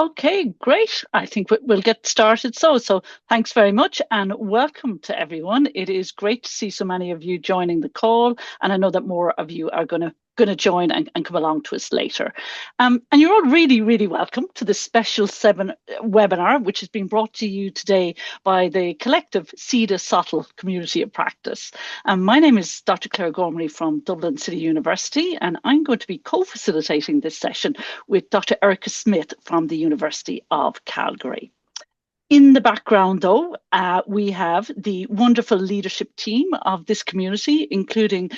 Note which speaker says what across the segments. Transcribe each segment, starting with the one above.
Speaker 1: Okay, great. I think we'll get started. So thanks very much and welcome to everyone. It is great to see so many of you joining the call, and I know that more of you are going to join and come along to us later. And you're all really welcome to this special webinar, which is being brought to you today by the collective SEDA SoTL Community of Practice. My name is Dr. Claire Gormley from Dublin City University, and I'm going to be co-facilitating this session with Dr. Erica Smith from the University of Calgary. In the background, though, we have the wonderful leadership team of this community, including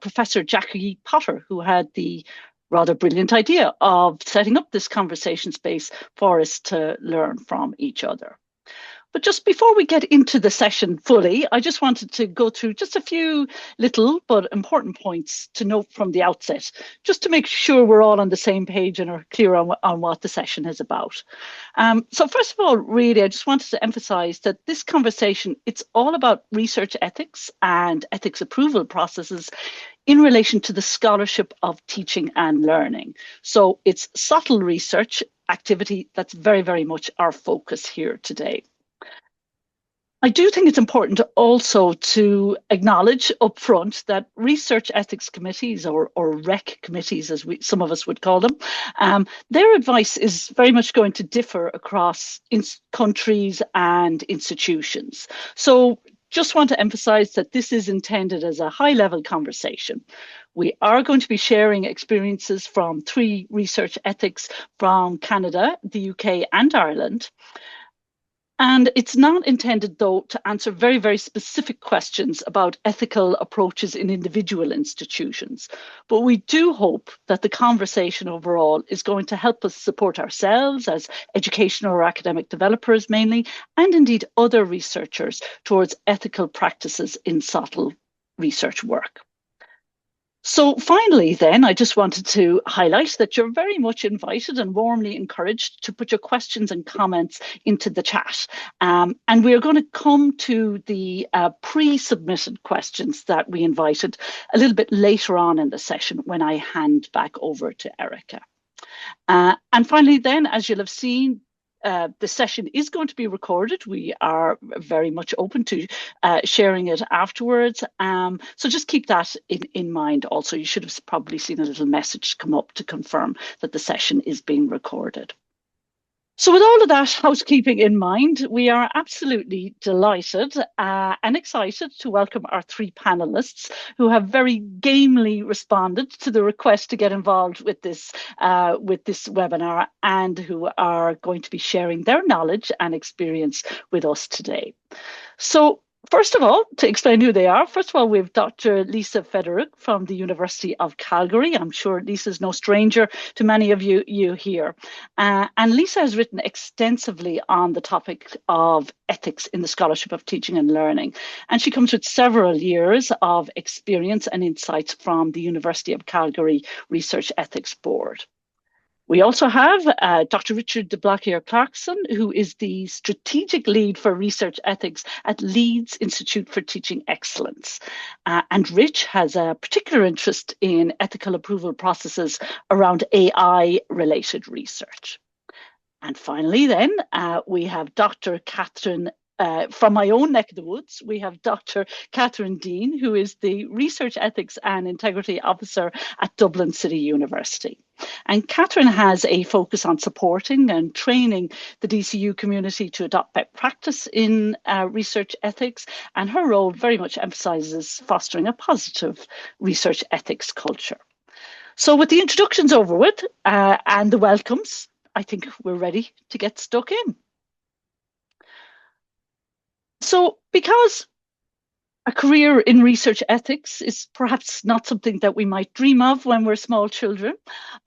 Speaker 1: Professor Jackie Potter, who had the rather brilliant idea of setting up this conversation space for us to learn from each other. But just before we get into the session fully, I just wanted to go through just a few little but important points to note from the outset, just to make sure we're all on the same page and are clear on what the session is about. So first of all, really, I just wanted to emphasize that this conversation, it's all about research ethics and ethics approval processes in relation to the scholarship of teaching and learning. So it's SoTL research activity that's very much our focus here today. I do think it's important also to acknowledge upfront that research ethics committees, or REC committees, as some of us would call them, their advice is very much going to differ across countries and institutions. So just want to emphasize that this is intended as a high-level conversation. We are going to be sharing experiences from 3 research ethics from Canada, the UK, and Ireland. And it's not intended, though, to answer very specific questions about ethical approaches in individual institutions. But we do hope that the conversation overall is going to help us support ourselves as educational or academic developers mainly, and indeed other researchers towards ethical practices in SoTL research work. So finally, then, I just wanted to highlight that you're very much invited and warmly encouraged to put your questions and comments into the chat. And we're going to come to the pre-submitted questions that we invited a little bit later on in the session when I hand back over to Erica. And finally, then, as you'll have seen, the session is going to be recorded. We are very much open to sharing it afterwards. So just keep that in mind also. You should have probably seen a little message come up to confirm that the session is being recorded. So with all of that housekeeping in mind, we are absolutely delighted and excited to welcome our 3 panelists who have very gamely responded to the request to get involved with this webinar, and who are going to be sharing their knowledge and experience with us today. So first of all, to explain who they are, first of all, we have Dr. Lisa Fedoruk from the University of Calgary. I'm sure Lisa's no stranger to many of you here. And Lisa has written extensively on the topic of ethics in the scholarship of teaching and learning. And she comes with several years of experience and insights from the University of Calgary Research Ethics Board. We also have Dr. Richard de Blacquiere-Clarkson, who is the strategic lead for research ethics at Leeds Institute for Teaching Excellence. And Rich has a particular interest in ethical approval processes around AI-related research. And finally, then, we have Dr. Catherine. From my own neck of the woods, we have Dr. Catherine Dean, who is the Research Ethics and Integrity Officer at Dublin City University. And Catherine has a focus on supporting and training the DCU community to adopt best practice in research ethics, and her role very much emphasises fostering a positive research ethics culture. So with the introductions over with and the welcomes, I think we're ready to get stuck in. So because a career in research ethics is perhaps not something that we might dream of when we're small children,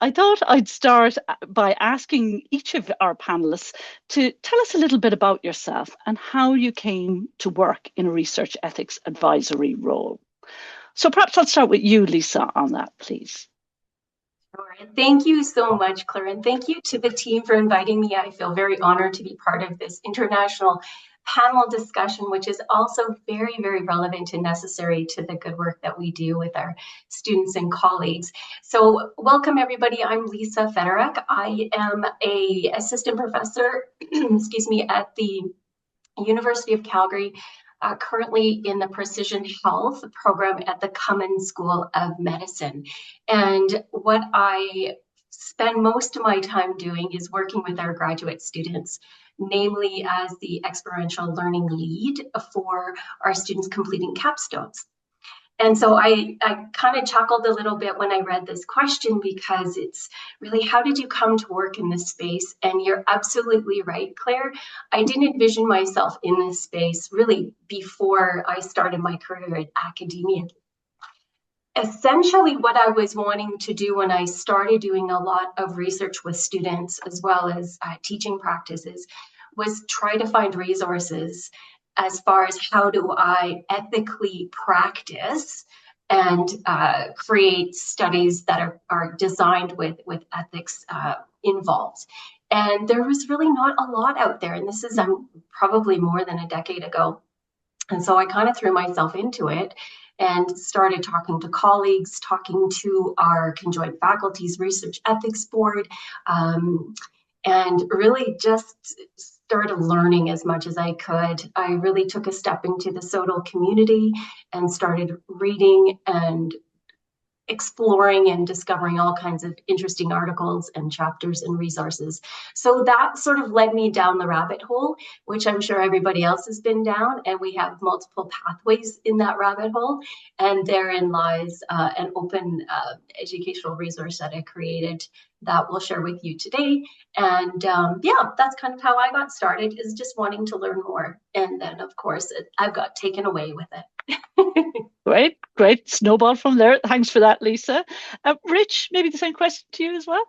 Speaker 1: I thought I'd start by asking each of our panelists to tell us a little bit about yourself and how you came to work in a research ethics advisory role. So perhaps I'll start with you, Lisa, on that, please.
Speaker 2: Sure. Thank you so much, Claire, and thank you to the team for inviting me. I feel very honored to be part of this international panel discussion, which is also very, very relevant and necessary to the good work that we do with our students and colleagues. So welcome everybody, I'm Lisa Fedoruk. I am an assistant professor, excuse me, at the University of Calgary, currently in the Precision Health program at the Cummins School of Medicine. And what I spend most of my time doing is working with our graduate students, namely as the experiential learning lead for our students completing capstones. And so I kind of chuckled a little bit when I read this question, because it's really, how did you come to work in this space? And you're absolutely right, Claire. I didn't envision myself in this space really before I started my career in academia. Essentially, what I was wanting to do when I started doing a lot of research with students as well as teaching practices was try to find resources as far as how do I ethically practice and create studies that are designed with ethics involved. And there was really not a lot out there. And this is probably more than a decade ago. And so I kind of threw myself into it and started talking to colleagues, talking to our conjoint faculties research ethics board, and really just started learning as much as I could. I really took a step into the SoTL community and started reading and exploring and discovering all kinds of interesting articles and chapters and resources. So that sort of led me down the rabbit hole, which I'm sure everybody else has been down, and we have multiple pathways in that rabbit hole. And therein lies an open educational resource that I created that we'll share with you today. And yeah, that's kind of how I got started, is just wanting to learn more. And then, of course, I've got taken away with it.
Speaker 1: Great snowball from there. Thanks for that, Lisa. Rich, maybe the same question to you as well.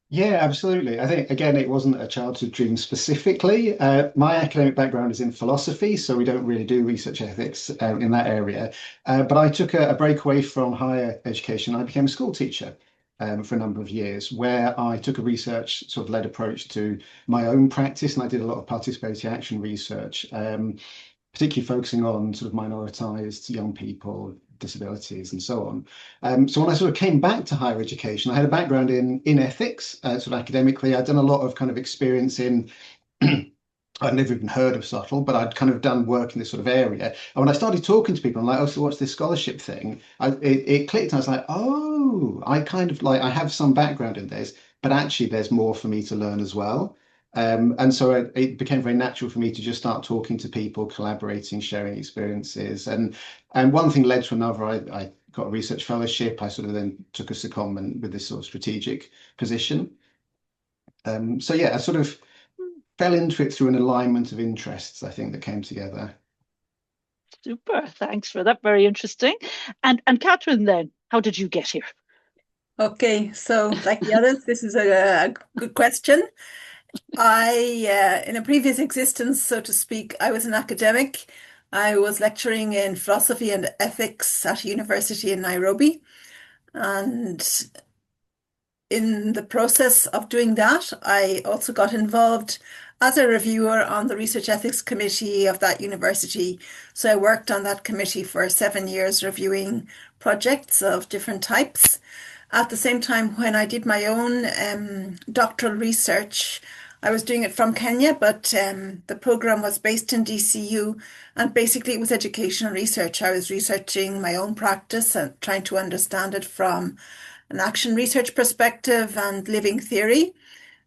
Speaker 3: Yeah, absolutely. I think, again, it wasn't a childhood dream specifically. My academic background is in philosophy, so we don't really do research ethics in that area. But I took a break away from higher education. I became a school teacher for a number of years, where I took a research sort of led approach to my own practice, and I did a lot of participatory action research, particularly focusing on sort of minoritized young people, disabilities, and so on. So when I sort of came back to higher education, I had a background in ethics, sort of academically. I'd done a lot of kind of experience in, I'd never even heard of SoTL, but I'd kind of done work in this sort of area. And when I started talking to people, I'm like, oh, so what's this scholarship thing? It clicked. I was like, oh, I kind of like, I have some background in this, but actually there's more for me to learn as well. And so it became very natural for me to just start talking to people, collaborating, sharing experiences. And one thing led to another. I got a research fellowship. I sort of then took a secondment with this sort of strategic position. So yeah, I sort of fell into it through an alignment of interests, I think, that came together.
Speaker 1: Super, thanks for that. Very interesting. And Catherine, then, how did you get here?
Speaker 4: Okay, so like the others, this is a good question. In a previous existence, so to speak, I was an academic. I was lecturing in philosophy and ethics at a university in Nairobi. And in the process of doing that, I also got involved as a reviewer on the Research Ethics Committee of that university. So I worked on that committee for 7 years, reviewing projects of different types. At the same time, when I did my own doctoral research, I was doing it from Kenya, but the program was based in DCU, and basically it was educational research. I was researching my own practice and trying to understand it from an action research perspective and living theory.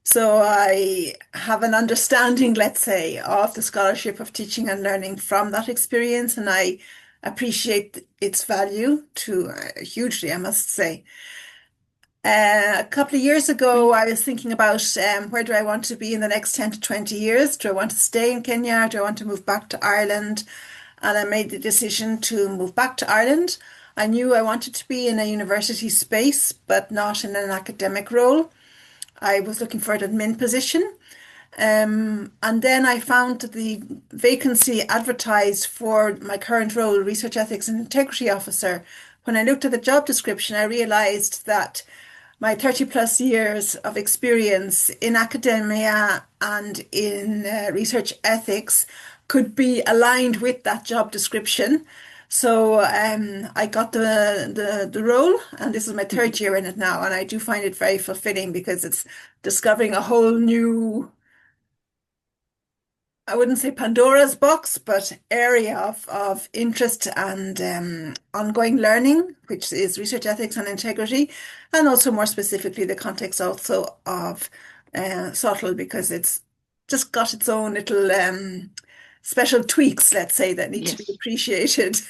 Speaker 4: So I have an understanding, let's say, of the scholarship of teaching and learning from that experience, and I appreciate its value hugely, I must say. A couple of years ago, I was thinking about where do I want to be in the next 10 to 20 years? Do I want to stay in Kenya? Do I want to move back to Ireland? And I made the decision to move back to Ireland. I knew I wanted to be in a university space, but not in an academic role. I was looking for an admin position. And then I found the vacancy advertised for my current role, Research Ethics and Integrity Officer. When I looked at the job description, I realized that my 30 plus years of experience in academia and in research ethics could be aligned with that job description. So I got the role, and this is my third year in it now, and I do find it very fulfilling because it's discovering a whole new, I wouldn't say Pandora's box, but area of interest and ongoing learning, which is research ethics and integrity, and also more specifically the context also of SoTL, because it's just got its own little special tweaks, let's say, that need to be
Speaker 1: Yes,
Speaker 4: appreciated,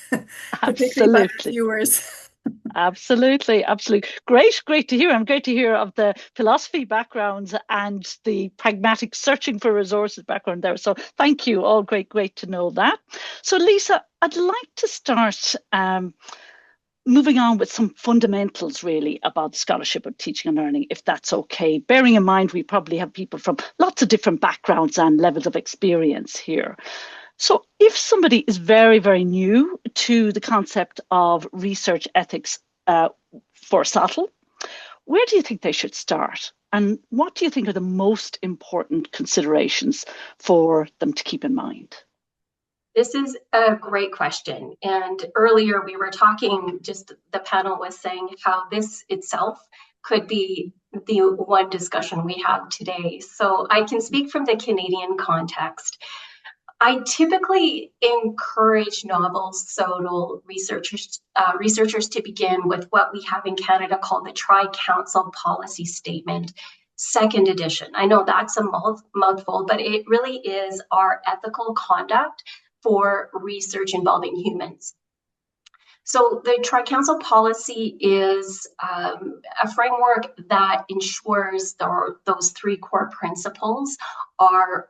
Speaker 4: particularly by our
Speaker 1: absolutely.
Speaker 4: viewers.
Speaker 1: Absolutely, absolutely. Great, great to hear. I'm great to hear of the philosophy backgrounds and the pragmatic searching for resources background there. So thank you. All great, great to know that. So Lisa, I'd like to start moving on with some fundamentals really about the scholarship of teaching and learning, if that's okay. Bearing in mind, we probably have people from lots of different backgrounds and levels of experience here. So if somebody is very, very new to the concept of research ethics for SoTL, where do you think they should start? And what do you think are the most important considerations for them to keep in mind?
Speaker 2: This is a great question. And earlier we were talking, just the panel was saying how this itself could be the one discussion we have today. So I can speak from the Canadian context. I typically encourage novel SoTL researchers to begin with what we have in Canada called the Tri-Council Policy Statement, second edition. I know that's a mouthful, but it really is our ethical conduct for research involving humans. So the Tri-Council policy is a framework that ensures those three core principles are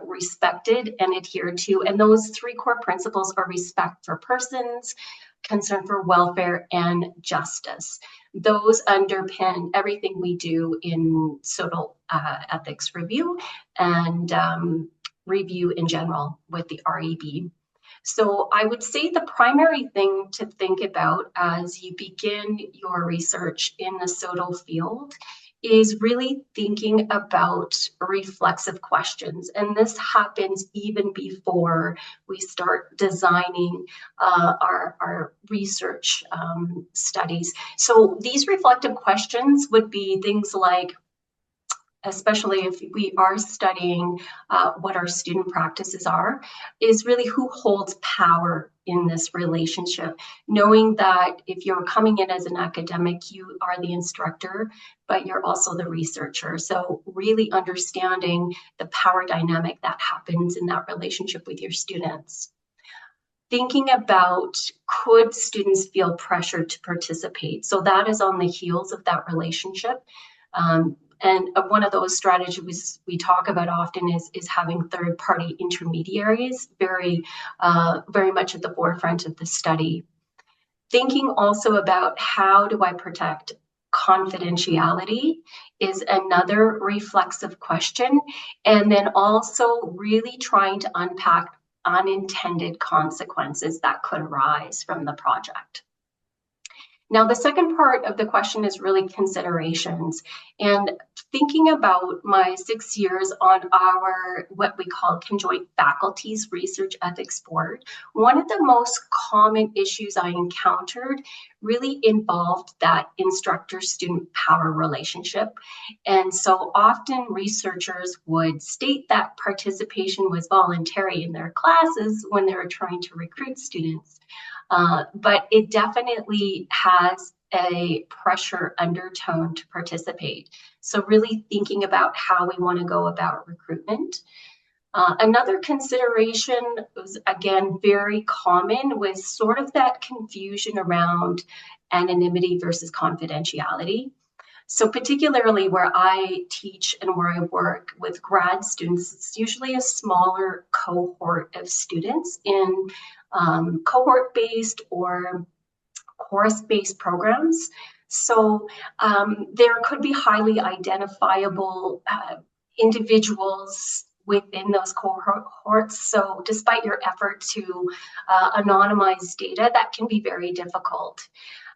Speaker 2: respected and adhered to. And those three core principles are respect for persons, concern for welfare, and justice. Those underpin everything we do in SoTL ethics review and review in general with the REB. So I would say the primary thing to think about as you begin your research in the SoTL field is really thinking about reflexive questions. And this happens even before we start designing our research studies. So these reflective questions would be things like, especially if we are studying what our student practices are, is really who holds power in this relationship. Knowing that if you're coming in as an academic, you are the instructor, but you're also the researcher. So really understanding the power dynamic that happens in that relationship with your students. Thinking about, could students feel pressure to participate? So that is on the heels of that relationship. And one of those strategies we talk about often is having third-party intermediaries very much at the forefront of the study. Thinking also about how do I protect confidentiality is another reflexive question. And then also really trying to unpack unintended consequences that could arise from the project. Now, the second part of the question is really considerations. And thinking about my 6 years on our, what we call Conjoint Faculties Research Ethics Board, one of the most common issues I encountered really involved that instructor-student power relationship. And so often researchers would state that participation was voluntary in their classes when they were trying to recruit students. But it definitely has a pressure undertone to participate. So really thinking about how we want to go about recruitment. Another consideration was, again, very common, was sort of that confusion around anonymity versus confidentiality. So particularly where I teach and where I work with grad students, it's usually a smaller cohort of students in cohort-based or course-based programs. So there could be highly identifiable individuals within those cohorts. So despite your effort to anonymize data, that can be very difficult.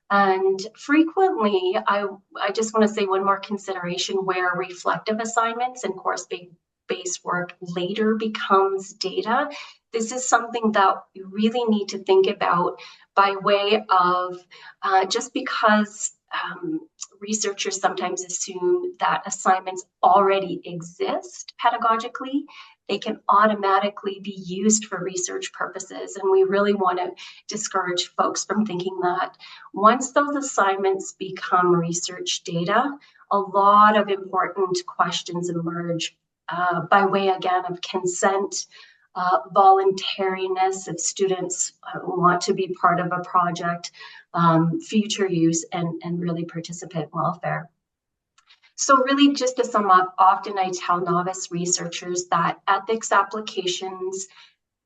Speaker 2: And frequently, I just want to say one more consideration where reflective assignments and course-based work later becomes data. This is something that you really need to think about by way of just because researchers sometimes assume that assignments already exist pedagogically, they can automatically be used for research purposes. And we really want to discourage folks from thinking that. Once those assignments become research data, a lot of important questions emerge by way, again, of consent, voluntariness if students want to be part of a project, future use, and really participant welfare. So really, just to sum up, often I tell novice researchers that ethics applications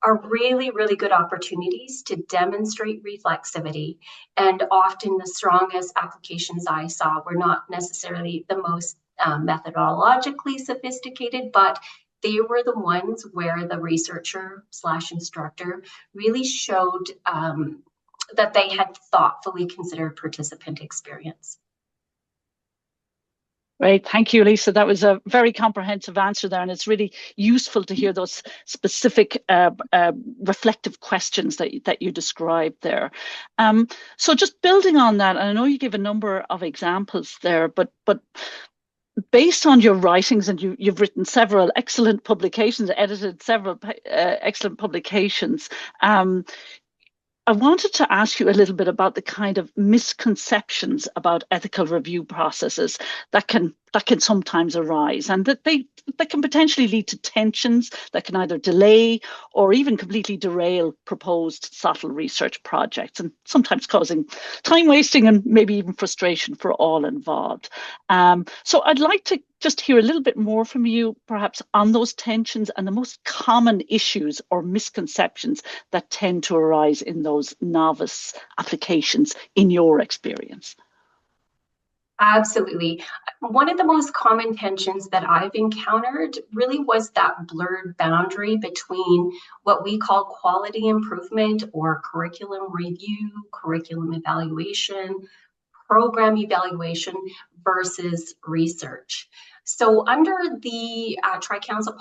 Speaker 2: are really, really good opportunities to demonstrate reflexivity. And often the strongest applications I saw were not necessarily the most methodologically sophisticated, but they were the ones where the researcher/instructor really showed that they had thoughtfully considered participant experience.
Speaker 1: Right. Thank you, Lisa. That was a very comprehensive answer there, and it's really useful to hear those specific reflective questions that you described there. So just building on that, and I know you gave a number of examples there, but based on your writings, and you've written several excellent publications, edited several excellent publications, I wanted to ask you a little bit about the kind of misconceptions about ethical review processes that can sometimes arise, and that can potentially lead to tensions that can either delay or even completely derail proposed SoTL research projects, and sometimes causing time wasting and maybe even frustration for all involved. So I'd like to just hear a little bit more from you, perhaps, on those tensions and the most common issues or misconceptions that tend to arise in those novice applications in your experience.
Speaker 2: Absolutely. One of the most common tensions that I've encountered really was that blurred boundary between what we call quality improvement or curriculum review, curriculum evaluation, program evaluation versus research. So under the Tri-Council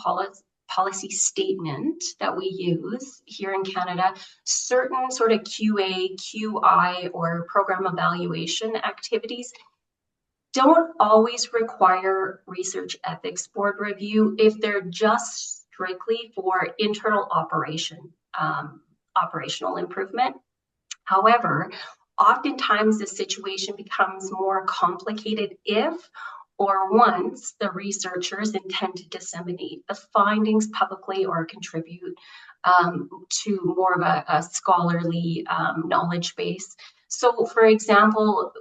Speaker 2: policy statement that we use here in Canada, certain sort of QA, QI, or program evaluation activities don't always require research ethics board review if they're just strictly for internal operational improvement. However, oftentimes the situation becomes more complicated if or once the researchers intend to disseminate the findings publicly or contribute to more of a scholarly knowledge base. So, for example,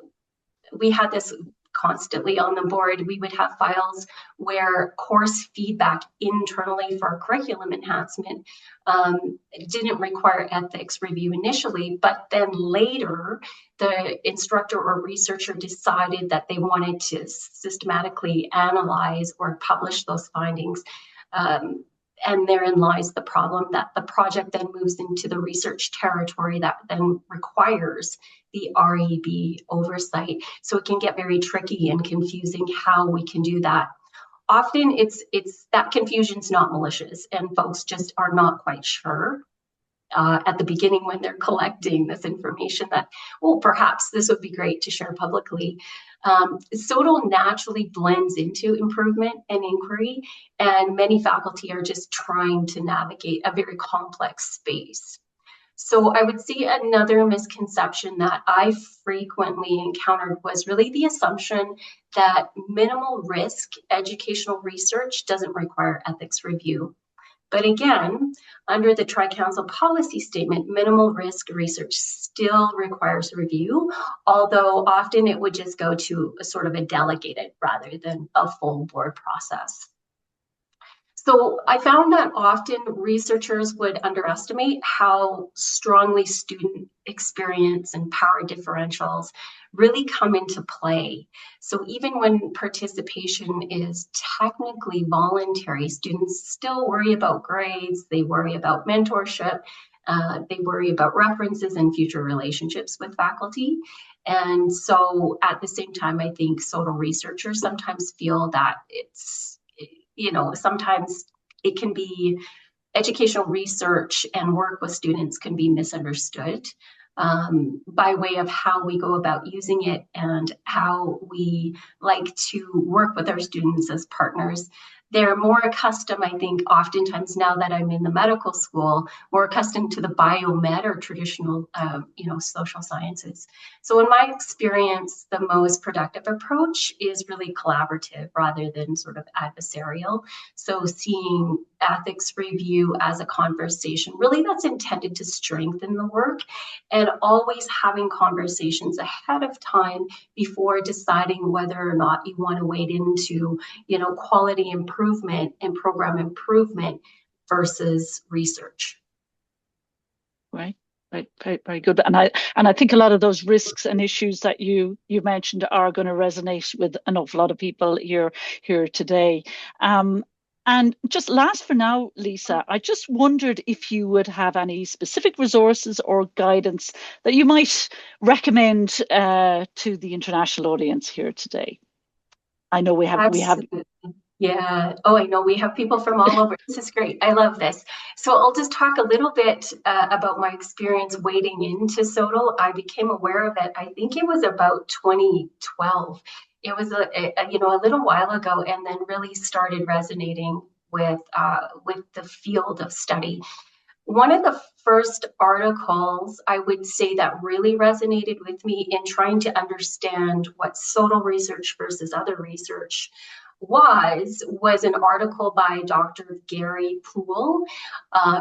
Speaker 2: we had this constantly on the board. We would have files where course feedback internally for curriculum enhancement didn't require ethics review initially, but then later the instructor or researcher decided that they wanted to systematically analyze or publish those findings. And therein lies the problem that the project then moves into the research territory that then requires the REB oversight. So it can get very tricky and confusing how we can do that. Often it's that confusion's not malicious and folks just are not quite sure at the beginning when they're collecting this information that, well, perhaps this would be great to share publicly. SoTL naturally blends into improvement and inquiry, and many faculty are just trying to navigate a very complex space. So I would say another misconception that I frequently encountered was really the assumption that minimal risk educational research doesn't require ethics review. But again, under the Tri-Council policy statement, minimal risk research still requires review, although often it would just go to a sort of a delegated rather than a full board process. So I found that often researchers would underestimate how strongly student experience and power differentials really come into play. So even when participation is technically voluntary, students still worry about grades, they worry about mentorship, They worry about references and future relationships with faculty. And so at the same time, I think SoTL researchers sometimes feel that it's, sometimes it can be educational research and work with students can be misunderstood by way of how we go about using it and how we like to work with our students as partners. They're more accustomed, I think, oftentimes now that I'm in the medical school, more accustomed to the biomed or traditional, social sciences. So in my experience, the most productive approach is really collaborative rather than sort of adversarial. So seeing ethics review as a conversation, really that's intended to strengthen the work, and always having conversations ahead of time before deciding whether or not you want to wade into, quality improvement and program improvement versus research.
Speaker 1: Right. Very, very good. And I think a lot of those risks and issues that you mentioned are going to resonate with an awful lot of people here today. And just last for now, Lisa, I just wondered if you would have any specific resources or guidance that you might recommend to the international audience here today. I know we have.
Speaker 2: Yeah. Oh, I know we have people from all over. This is great. I love this. So I'll just talk a little bit about my experience wading into SoTL. I became aware of it, I think it was about 2012. It was a little while ago, and then really started resonating with the field of study. One of the first articles I would say that really resonated with me in trying to understand what SoTL research versus other research was an article by Dr. Gary Poole.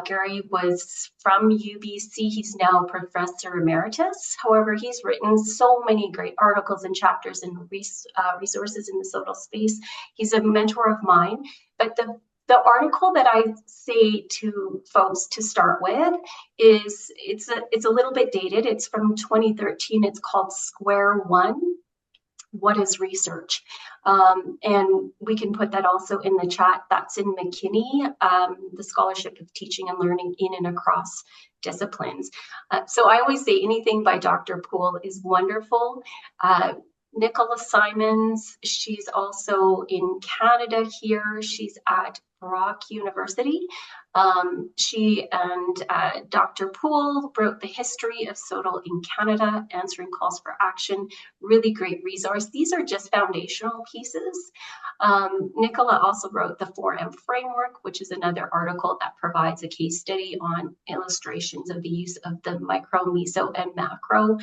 Speaker 2: Gary was from UBC. He's now professor emeritus. However, he's written so many great articles and chapters and resources in the SoTL space. He's a mentor of mine. But the article that I say to folks to start with is it's a little bit dated. It's from 2013. It's called Square One: What is Research? And we can put that also in the chat. That's in McKinney, the Scholarship of Teaching and Learning in and Across Disciplines. So I always say anything by Dr. Poole is wonderful. Nicola Simons, she's also in Canada here. She's at Brock University. She and Dr. Poole wrote The History of SoTL in Canada, Answering Calls for Action. Really great resource. These are just foundational pieces. Nicola also wrote the 4M Framework, which is another article that provides a case study on illustrations of the use of the micro, meso, and macro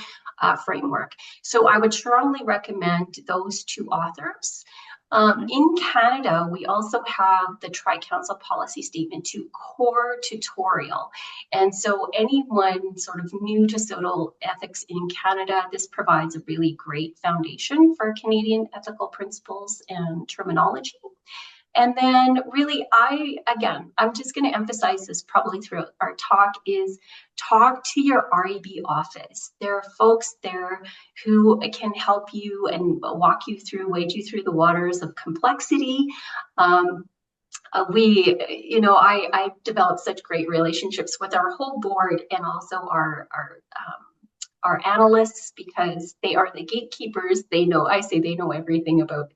Speaker 2: framework. So I would strongly recommend those two authors. In Canada, we also have the Tri-Council Policy Statement 2 core tutorial. And so anyone sort of new to SoTL ethics in Canada, this provides a really great foundation for Canadian ethical principles and terminology. And then really, I'm just going to emphasize this probably throughout our talk, is talk to your REB office. There are folks there who can help you and wade you through the waters of complexity. I developed such great relationships with our whole board and also our analysts, because they are the gatekeepers. They know everything about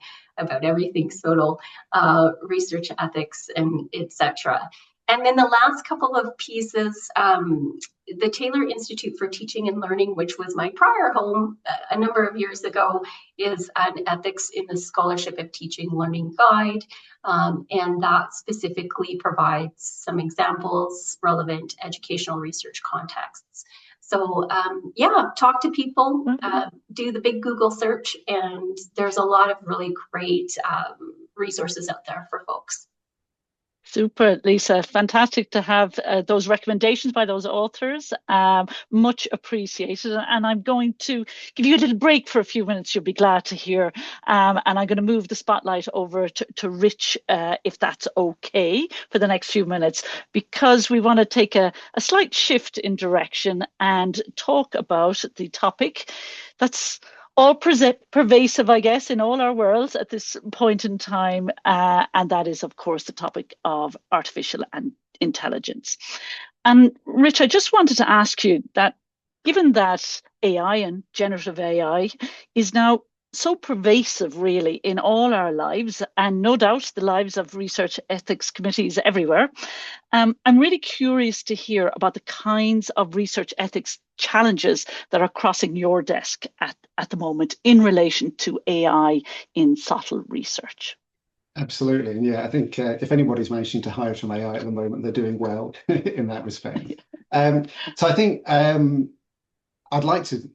Speaker 2: everything SoTL, research ethics, and etc. And then the last couple of pieces, the Taylor Institute for Teaching and Learning, which was my prior home a number of years ago, is an Ethics in the Scholarship of Teaching Learning guide. And that specifically provides some examples, relevant educational research contexts. So talk to people, do the big Google search, and there's a lot of really great resources out there for folks.
Speaker 1: Super, Lisa. Fantastic to have those recommendations by those authors. Much appreciated. And I'm going to give you a little break for a few minutes. You'll be glad to hear. And I'm going to move the spotlight over to Rich, if that's okay, for the next few minutes, because we want to take a slight shift in direction and talk about the topic that's all pervasive, I guess, in all our worlds at this point in time. And that is, of course, the topic of artificial intelligence. And Rich, I just wanted to ask you that given that AI and generative AI is now so pervasive, really, in all our lives, and no doubt the lives of research ethics committees everywhere, I'm really curious to hear about the kinds of research ethics challenges that are crossing your desk at the moment in relation to AI in SoTL research.
Speaker 3: Absolutely. And yeah, I think if anybody's managing to hire from AI at the moment, they're doing well in that respect. So I think I'd like to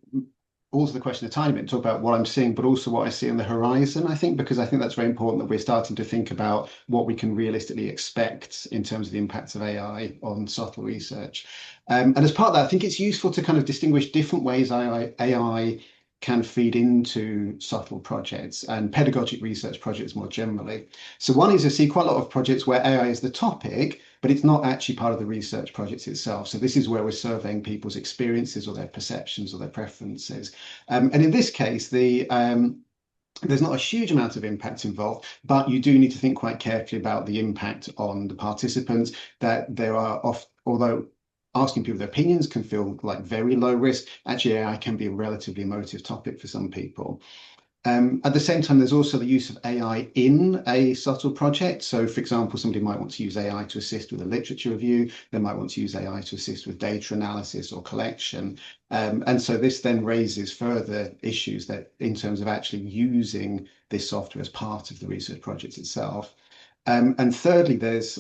Speaker 3: alter the question a tiny bit and talk about what I'm seeing, but also what I see on the horizon, I think, because I think that's very important that we're starting to think about what we can realistically expect in terms of the impacts of AI on SoTL research. And as part of that, I think it's useful to kind of distinguish different ways AI can feed into SoTL projects and pedagogic research projects more generally. So one is I see quite a lot of projects where AI is the topic, but it's not actually part of the research project itself. So this is where we're surveying people's experiences or their perceptions or their preferences. And in this case, there's not a huge amount of impact involved, but you do need to think quite carefully about the impact on the participants, that there are although asking people their opinions can feel like very low risk, actually AI can be a relatively emotive topic for some people. At the same time, there's also the use of AI in a SoTL project. So, for example, somebody might want to use AI to assist with a literature review. They might want to use AI to assist with data analysis or collection. And so this then raises further issues that in terms of actually using this software as part of the research project itself. And thirdly, there's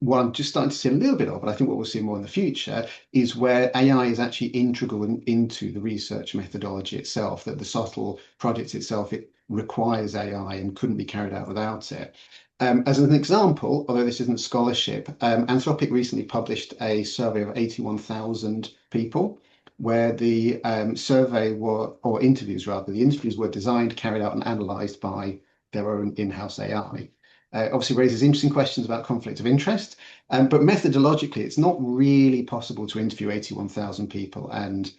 Speaker 3: what I'm just starting to see a little bit of, but I think what we'll see more in the future is where AI is actually integral into the research methodology itself, that the SoTL project itself, it requires AI and couldn't be carried out without it. As an example, although this isn't scholarship, Anthropic recently published a survey of 81,000 people where the survey or interviews rather, the interviews were designed, carried out and analysed by their own in-house AI. Obviously raises interesting questions about conflict of interest, but methodologically, it's not really possible to interview 81,000 people and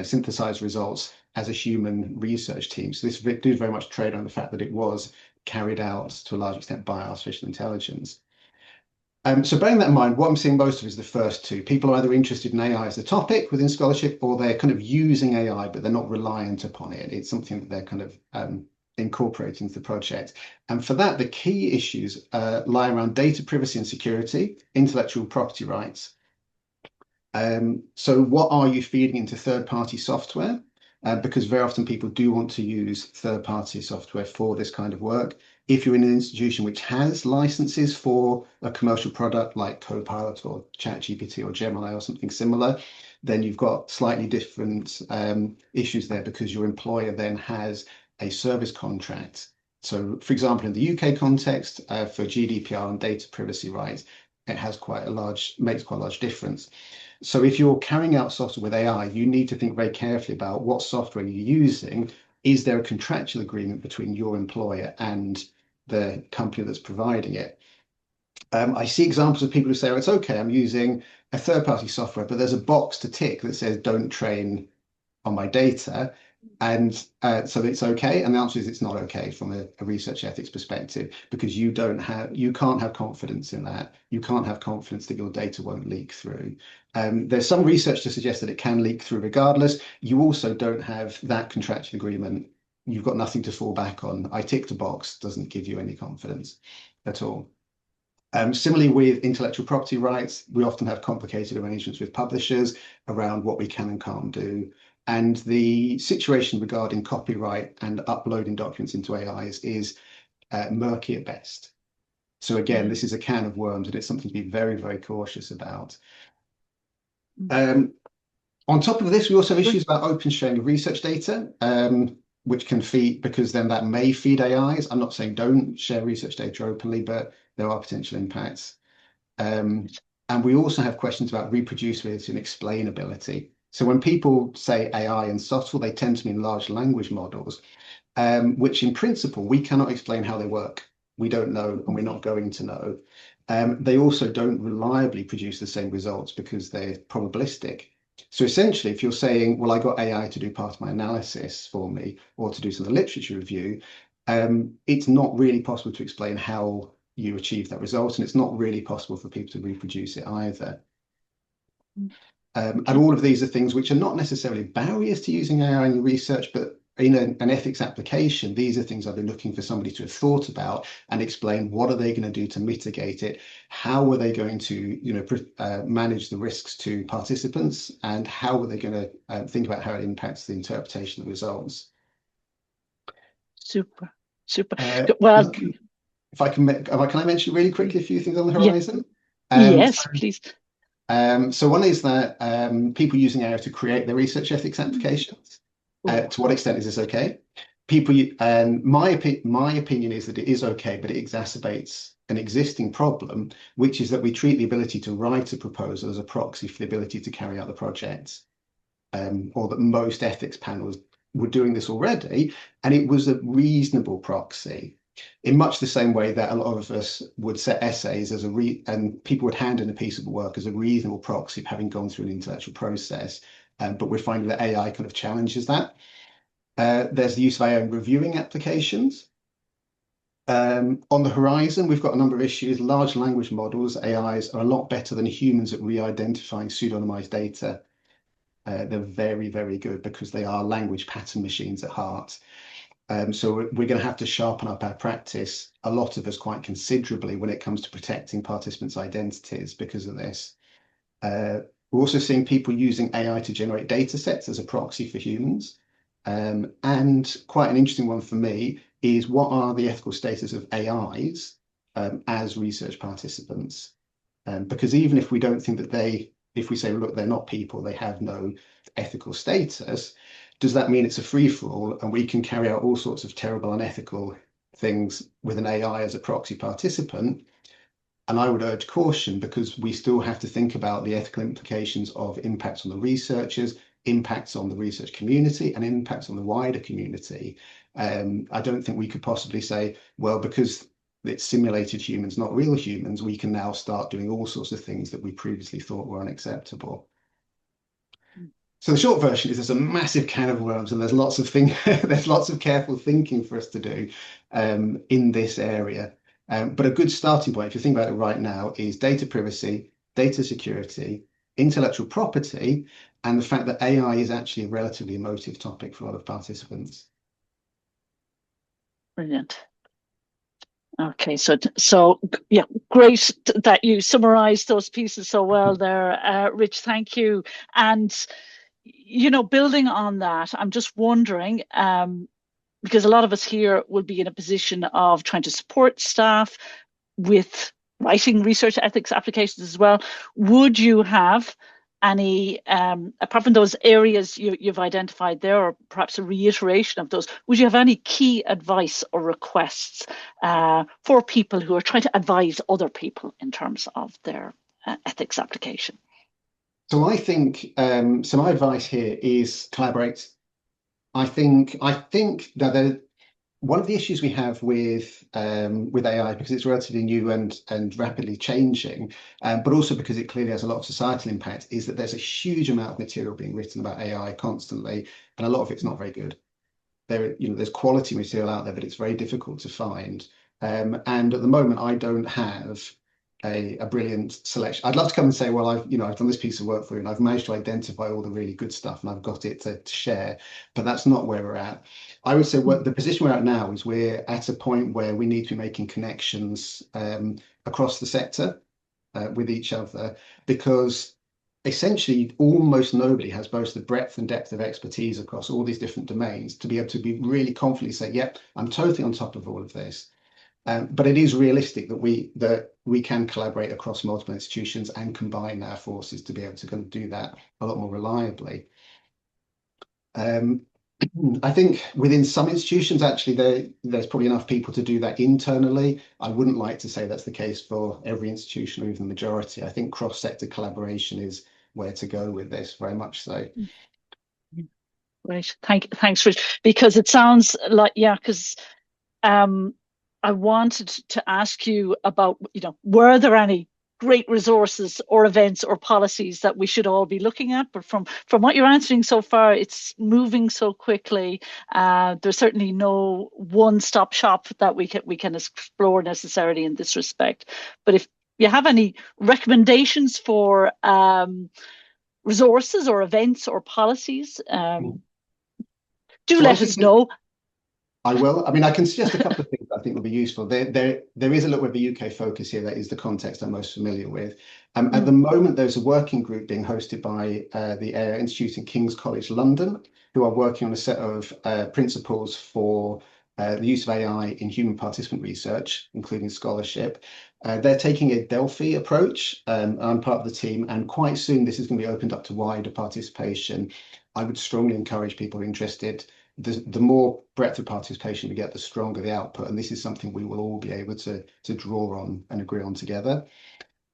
Speaker 3: synthesize results as a human research team. So this did very much trade on the fact that it was carried out to a large extent by artificial intelligence. So bearing that in mind, what I'm seeing most of is the first two. People are either interested in AI as a topic within scholarship, or they're kind of using AI, but they're not reliant upon it. It's something that they're kind of incorporating into the project. And for that, the key issues lie around data privacy and security, intellectual property rights. So what are you feeding into third-party software? Because very often people do want to use third-party software for this kind of work. If you're in an institution which has licenses for a commercial product like Copilot or ChatGPT or Gemini or something similar, then you've got slightly different issues there because your employer then has a service contract. So, for example, in the UK context, for GDPR and data privacy rights, it has makes quite a large difference. So if you're carrying out software with AI, you need to think very carefully about what software you're using. Is there a contractual agreement between your employer and the company that's providing it? I see examples of people who say, oh, it's okay, I'm using a third-party software, but there's a box to tick that says don't train on my data. And so it's okay. And the answer is it's not okay from a research ethics perspective, because you can't have confidence in that. You can't have confidence that your data won't leak through. There's some research to suggest that it can leak through regardless. You also don't have that contractual agreement. You've got nothing to fall back on. I ticked a box doesn't give you any confidence at all. Similarly, with intellectual property rights, we often have complicated arrangements with publishers around what we can and can't do. And the situation regarding copyright and uploading documents into AIs is murky at best. So again, this is a can of worms, and it's something to be very, very cautious about. On top of this, we also have issues about open sharing of research data, which can feed, because then that may feed AIs. I'm not saying don't share research data openly, but there are potential impacts. And we also have questions about reproducibility and explainability. So when people say AI and SoTL, they tend to mean large language models, which in principle, we cannot explain how they work. We don't know, and we're not going to know. They also don't reliably produce the same results because they're probabilistic. So essentially, if you're saying, well, I got AI to do part of my analysis for me or to do some of the literature review, it's not really possible to explain how you achieve that result, and it's not really possible for people to reproduce it either. And all of these are things which are not necessarily barriers to using AI in your research, but in an ethics application, these are things I've been looking for somebody to have thought about and explain what are they going to do to mitigate it, how are they going to manage the risks to participants, and how are they going to think about how it impacts the interpretation of the results.
Speaker 1: Super.
Speaker 3: Well, if I can I mention really quickly a few things on the horizon?
Speaker 1: Yes, please.
Speaker 3: So one is that people using AI to create their research ethics applications. To what extent is this okay? My opinion is that it is okay, but it exacerbates an existing problem, which is that we treat the ability to write a proposal as a proxy for the ability to carry out the project, or that most ethics panels were doing this already, and it was a reasonable proxy. In much the same way that a lot of us would set essays as and people would hand in a piece of work as a reasonable proxy of having gone through an intellectual process. But we're finding that AI kind of challenges that. There's the use of AI in reviewing applications. On the horizon, we've got a number of issues. Large language models, AIs, are a lot better than humans at re-identifying pseudonymized data. They're very, very good because they are language pattern machines at heart. So we're going to have to sharpen up our practice, a lot of us quite considerably, when it comes to protecting participants' identities because of this. We're also seeing people using AI to generate data sets as a proxy for humans. And quite an interesting one for me is, what are the ethical status of AIs as research participants? Because even if we don't think that if we say, look, they're not people, they have no ethical status, does that mean it's a free-for-all and we can carry out all sorts of terrible unethical things with an AI as a proxy participant? And I would urge caution, because we still have to think about the ethical implications of impacts on the researchers, impacts on the research community, and impacts on the wider community. I don't think we could possibly say, well, because it's simulated humans, not real humans, we can now start doing all sorts of things that we previously thought were unacceptable. So the short version is there's a massive can of worms, and there's lots of careful thinking for us to do in this area. But a good starting point, if you think about it right now, is data privacy, data security, intellectual property, and the fact that AI is actually a relatively emotive topic for a lot of participants.
Speaker 1: Brilliant. Okay, so yeah, great that you summarized those pieces so well there, Rich. Thank you. And building on that, I'm just wondering, because a lot of us here will be in a position of trying to support staff with writing research ethics applications as well. Would you have any, apart from those areas you've identified there, or perhaps a reiteration of those, would you have any key advice or requests for people who are trying to advise other people in terms of their ethics application?
Speaker 3: So I think so my advice here is collaborate. I think that one of the issues we have with AI, because it's relatively new and rapidly changing, but also because it clearly has a lot of societal impact, is that there's a huge amount of material being written about AI constantly, and a lot of it's not very good. There's quality material out there, but it's very difficult to find. And at the moment, I don't have a brilliant selection. I'd love to come and say, well, I've done this piece of work for you and I've managed to identify all the really good stuff and I've got it to share, but that's not where we're at. I would say the position we're at now is we're at a point where we need to be making connections across the sector with each other, because essentially almost nobody has both the breadth and depth of expertise across all these different domains to be able to be really confidently say, yep, I'm totally on top of all of this. But it is realistic that we can collaborate across multiple institutions and combine our forces to be able to kind of do that a lot more reliably. I think within some institutions, actually, there's probably enough people to do that internally. I wouldn't like to say that's the case for every institution or even the majority. I think cross-sector collaboration is where to go with this, very much so.
Speaker 1: Right. Thanks, Rich. Because it sounds like, because I wanted to ask you about, were there any great resources or events or policies that we should all be looking at. But from what you're answering so far, it's moving so quickly. There's certainly no one-stop shop that we can explore necessarily in this respect. But if you have any recommendations for resources or events or policies, do
Speaker 3: So
Speaker 1: let us know.
Speaker 3: I will. I mean, I can suggest a couple of things that I think will be useful. There is a little bit of a UK focus here. That is the context I'm most familiar with. At the moment, there's a working group being hosted by the Air Institute in King's College London, who are working on a set of principles for the use of AI in human participant research, including scholarship. They're taking a Delphi approach. I'm part of the team, and quite soon this is going to be opened up to wider participation. I would strongly encourage people interested. The more breadth of participation we get, the stronger the output, and this is something we will all be able to draw on and agree on together.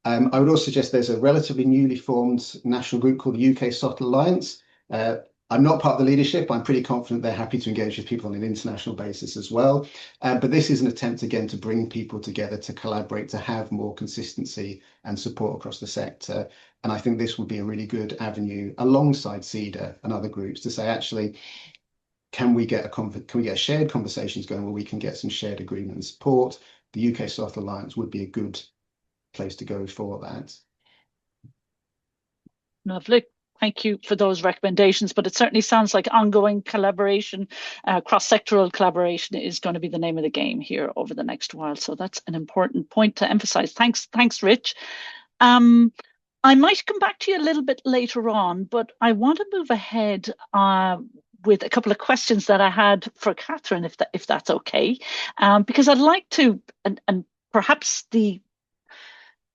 Speaker 3: I would also suggest there's a relatively newly formed national group called the UK SoTL Alliance. I'm not part of the leadership. I'm pretty confident they're happy to engage with people on an international basis as well. But this is an attempt, again, to bring people together, to collaborate, to have more consistency and support across the sector. And I think this would be a really good avenue alongside SEDA and other groups to say, actually, can we get shared conversations going where we can get some shared agreement and support? The UK SoTL Alliance would be a good place to go for that.
Speaker 1: Lovely. Thank you for those recommendations, but it certainly sounds like ongoing collaboration, cross-sectoral collaboration is going to be the name of the game here over the next while. So that's an important point to emphasize. Thanks, Rich. I might come back to you a little bit later on, but I want to move ahead with a couple of questions that I had for Catherine, if that's okay, because I'd like to, and perhaps the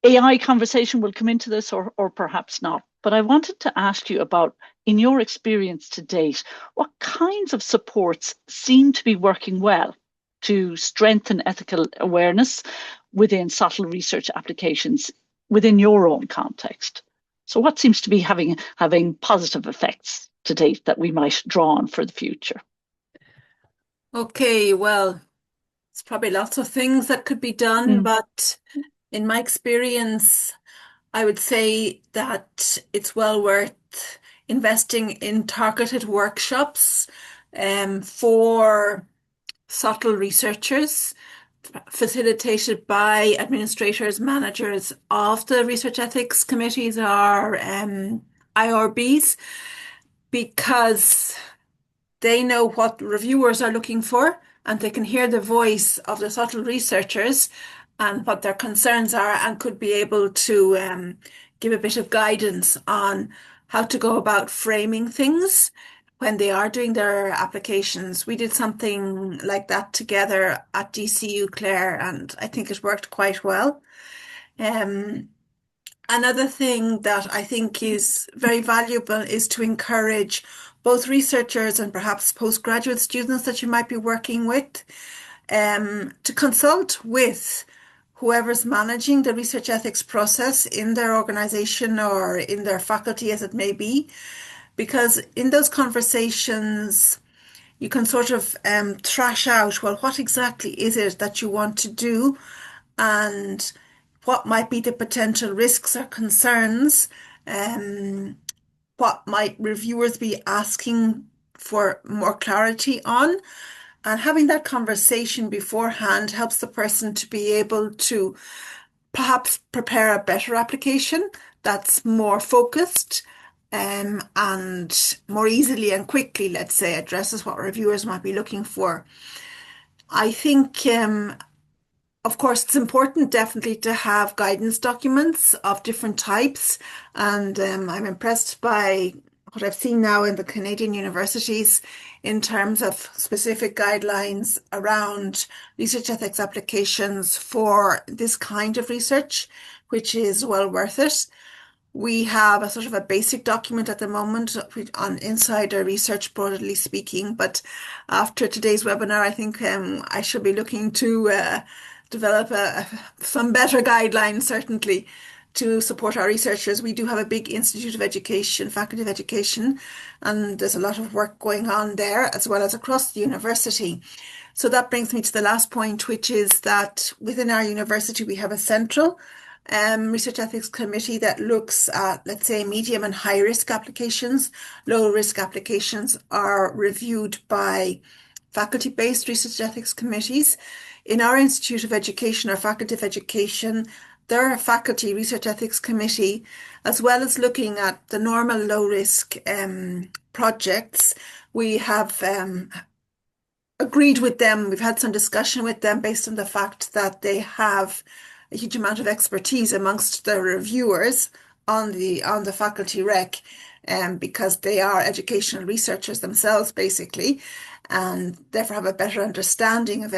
Speaker 1: AI conversation will come into this or perhaps not, but I wanted to ask you about, in your experience to date, what kinds of supports seem to be working well to strengthen ethical awareness within SoTL research applications within your own context? So what seems to be having positive effects to date that we might draw on for the future?
Speaker 4: Okay, well, it's probably lots of things that could be done, but in my experience, I would say that it's well worth investing in targeted workshops for SoTL researchers, facilitated by administrators, managers of the research ethics committees or IRBs, because they know what reviewers are looking for and they can hear the voice of the SoTL researchers and what their concerns are, and could be able to give a bit of guidance on how to go about framing things when they are doing their applications. We did something like that together at DCU Clare, and I think it worked quite well. Another thing that I think is very valuable is to encourage both researchers and perhaps postgraduate students that you might be working with to consult with whoever's managing the research ethics process in their organization or in their faculty, as it may be, because in those conversations, you can sort of thrash out, well, what exactly is it that you want to do, and what might be the potential risks or concerns, what might reviewers be asking for more clarity on. And having that conversation beforehand helps the person to be able to perhaps prepare a better application that's more focused and more easily and quickly, let's say, addresses what reviewers might be looking for. I think, of course, it's important definitely to have guidance documents of different types. And I'm impressed by what I've seen now in the Canadian universities in terms of specific guidelines around research ethics applications for this kind of research, which is well worth it. We have a sort of a basic document at the moment on insider research, broadly speaking, but after today's webinar, I think I should be looking to develop some better guidelines, certainly, to support our researchers. We do have a big Institute of Education, Faculty of Education, and there's a lot of work going on there, as well as across the university. So that brings me to the last point, which is that within our university, we have a central Research Ethics Committee that looks at, let's say, medium and high risk applications. Low risk applications are reviewed by faculty-based research ethics committees. In our Institute of Education, our Faculty of Education, there are a faculty research ethics committee, as well as looking at the normal low risk projects. We have agreed with them. We've had some discussion with them based on the fact that they have a huge amount of expertise amongst the reviewers on the faculty rec, because they are educational researchers themselves, basically, and therefore have a better understanding of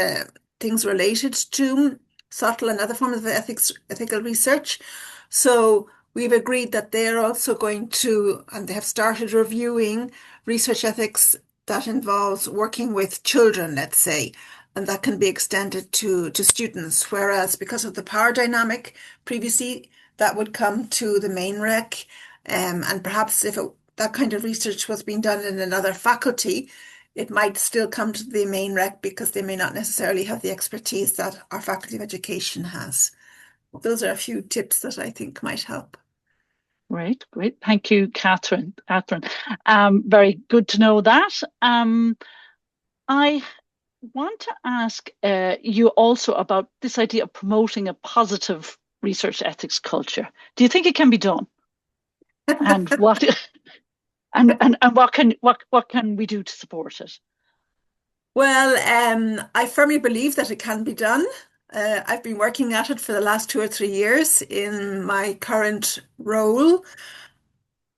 Speaker 4: things related to SoTL and other forms of ethical research. So we've agreed that they're also going to, and they have started reviewing research ethics that involves working with children, let's say, and that can be extended to students. Whereas because of the power dynamic previously, that would come to the main rec, and perhaps if that kind of research was being done in another faculty, it might still come to the main rec because they may not necessarily have the expertise that our Faculty of Education has. Those are a few tips that I think might help.
Speaker 1: Great. Thank you, Catherine. Very good to know that. I want to ask you also about this idea of promoting a positive research ethics culture. Do you think it can be done? And what what can we do to support it?
Speaker 4: Well, I firmly believe that it can be done. I've been working at it for the last 2 or 3 years in my current role,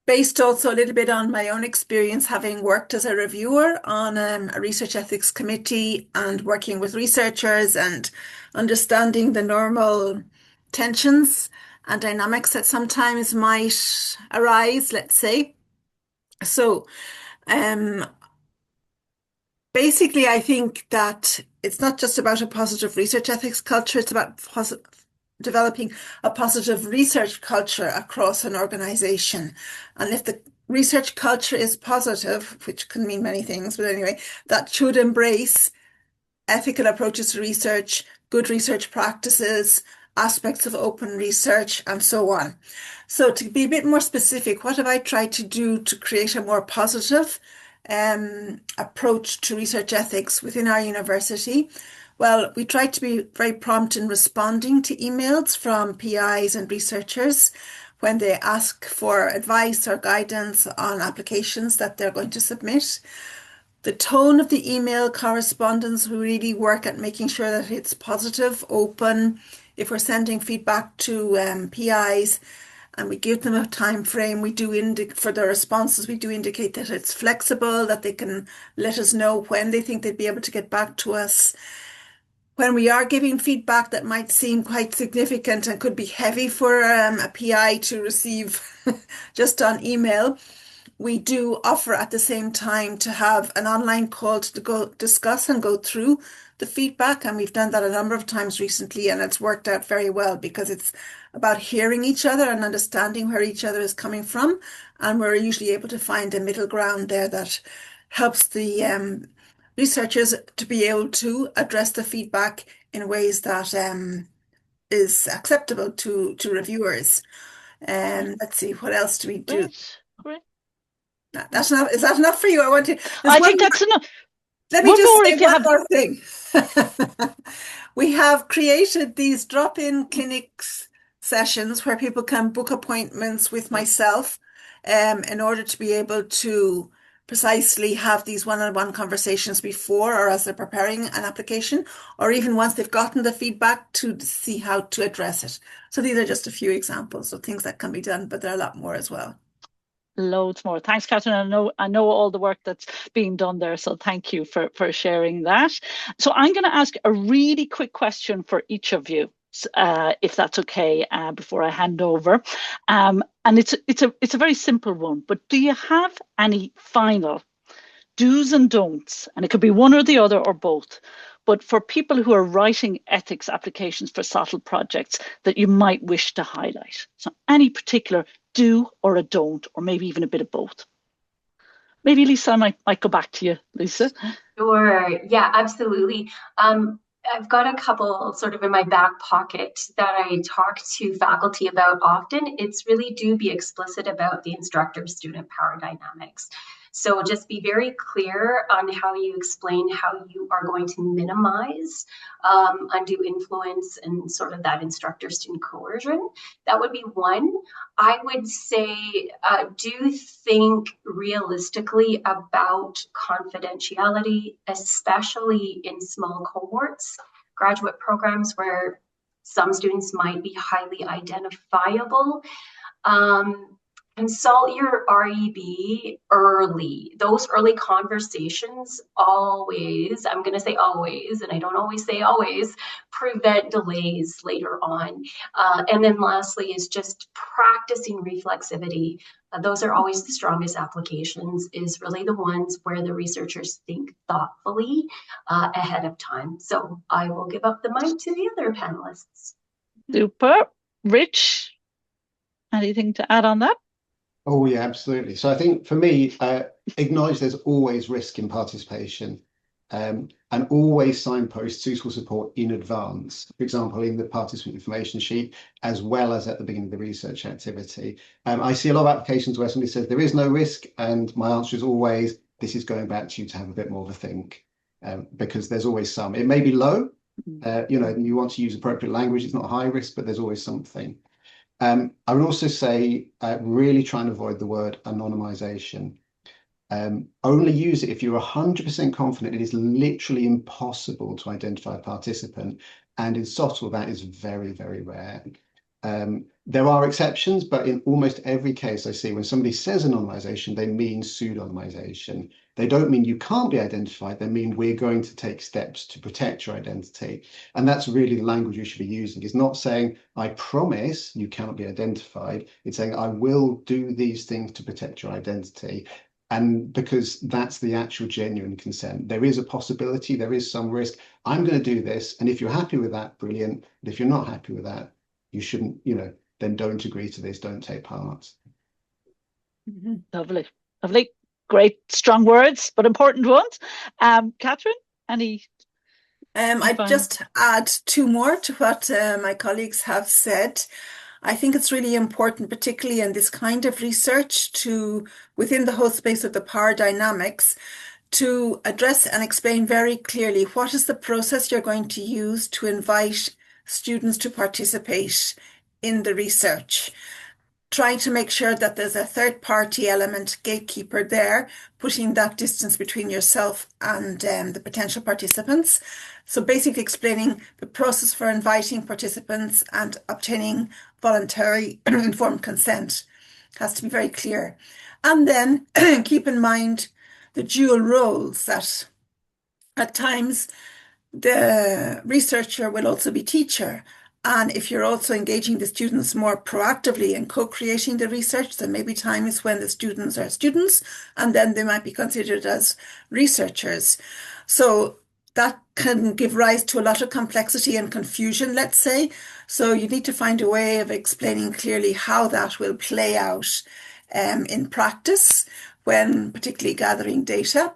Speaker 4: based also a little bit on my own experience having worked as a reviewer on a research ethics committee and working with researchers and understanding the normal tensions and dynamics that sometimes might arise, let's say. So basically, I think that it's not just about a positive research ethics culture, it's about developing a positive research culture across an organization. And if the research culture is positive, which can mean many things, but anyway, that should embrace ethical approaches to research, good research practices, aspects of open research, and so on. So to be a bit more specific, what have I tried to do to create a more positive approach to research ethics within our university? Well, we try to be very prompt in responding to emails from PIs and researchers when they ask for advice or guidance on applications that they're going to submit. The tone of the email correspondence, we really work at making sure that it's positive, open. If we're sending feedback to PIs and we give them a time frame, we do for their responses, we do indicate that it's flexible, that they can let us know when they think they'd be able to get back to us. When we are giving feedback that might seem quite significant and could be heavy for a PI to receive just on email, we do offer at the same time to have an online call to go discuss and go through the feedback. And we've done that a number of times recently, and it's worked out very well because it's about hearing each other and understanding where each other is coming from. And we're usually able to find a middle ground there that helps the researchers to be able to address the feedback in ways that is acceptable to reviewers. Let's see, what else do we do?
Speaker 1: Great.
Speaker 4: That's enough. Is that enough for you?
Speaker 1: I think that's enough.
Speaker 4: Let me just say one more thing. We have created these drop-in clinics sessions where people can book appointments with myself in order to be able to precisely have these one-on-one conversations before or as they're preparing an application, or even once they've gotten the feedback to see how to address it. So these are just a few examples of things that can be done, but there are a lot more as well.
Speaker 1: Loads more. Thanks, Catherine. I know all the work that's being done there, so thank you for sharing that. So I'm going to ask a really quick question for each of you, if that's okay, before I hand over. And it's a very simple one. But do you have any final do's and don'ts? And it could be one or the other or both. But for people who are writing ethics applications for SoTL projects that you might wish to highlight. So any particular do or a don't, or maybe even a bit of both. Maybe Lisa, I might go back to you, Lisa.
Speaker 2: Sure. Yeah, absolutely. I've got a couple sort of in my back pocket that I talk to faculty about often. It's really do be explicit about the instructor-student power dynamics. So just be very clear on how you explain how you are going to minimize undue influence and sort of that instructor-student coercion. That would be one. I would say do think realistically about confidentiality, especially in small cohorts, graduate programs where some students might be highly identifiable. Consult your REB early. Those early conversations always, I'm going to say always, and I don't always say always, prevent delays later on. And then lastly is just practicing reflexivity. Those are always the strongest applications, is really the ones where the researchers think thoughtfully ahead of time. So I will give up the mic to the other panelists.
Speaker 1: Super. Rich, anything to add on that?
Speaker 3: Oh, yeah, absolutely. So I think for me, acknowledge there's always risk in participation, and always signpost suitable support in advance. For example, in the participant information sheet, as well as at the beginning of the research activity. I see a lot of applications where somebody says there is no risk, and my answer is always, this is going back to you to have a bit more of a think, because there's always some. It may be low, you want to use appropriate language. It's not high risk, but there's always something. I would also say really try and avoid the word anonymization. Only use it if you're 100% confident it is literally impossible to identify a participant. And in SoTL, that is very, very rare. There are exceptions, but in almost every case I see when somebody says anonymization, they mean pseudonymization. They don't mean you can't be identified. They mean we're going to take steps to protect your identity. And that's really the language you should be using. It's not saying, I promise you cannot be identified. It's saying, I will do these things to protect your identity. And because that's the actual genuine consent. There is a possibility, there is some risk. I'm going to do this. And if you're happy with that, brilliant. But if you're not happy with that, you shouldn't, then don't agree to this, don't take part.
Speaker 1: Lovely, lovely. Great, strong words, but important ones. Catherine, any?
Speaker 4: I'd just add two more to what my colleagues have said. I think it's really important, particularly in this kind of research, to, within the whole space of the power dynamics, to address and explain very clearly what is the process you're going to use to invite students to participate in the research. Trying to make sure that there's a third-party element, gatekeeper there, putting that distance between yourself and the potential participants. So basically explaining the process for inviting participants and obtaining voluntary informed consent has to be very clear. And then keep in mind the dual roles, that at times the researcher will also be teacher. And if you're also engaging the students more proactively in co-creating the research, there may be times when the students are students, and then they might be considered as researchers. So that can give rise to a lot of complexity and confusion, let's say. So you need to find a way of explaining clearly how that will play out in practice, when particularly gathering data.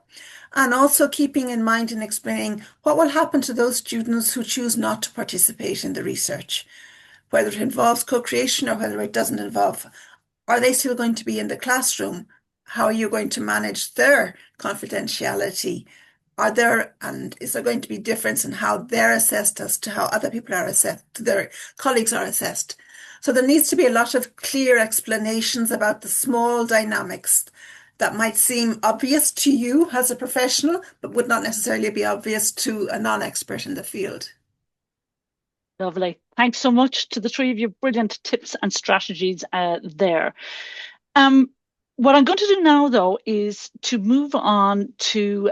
Speaker 4: And also keeping in mind and explaining what will happen to those students who choose not to participate in the research, whether it involves co-creation or whether it doesn't involve. Are they still going to be in the classroom? How are you going to manage their confidentiality? Is there going to be difference in how they're assessed as to how other people are assessed, their colleagues are assessed? So there needs to be a lot of clear explanations about the small dynamics that might seem obvious to you as a professional, but would not necessarily be obvious to a non-expert in the field.
Speaker 1: Lovely. Thanks so much to the three of you. Brilliant tips and strategies there. What I'm going to do now, though, is to move on to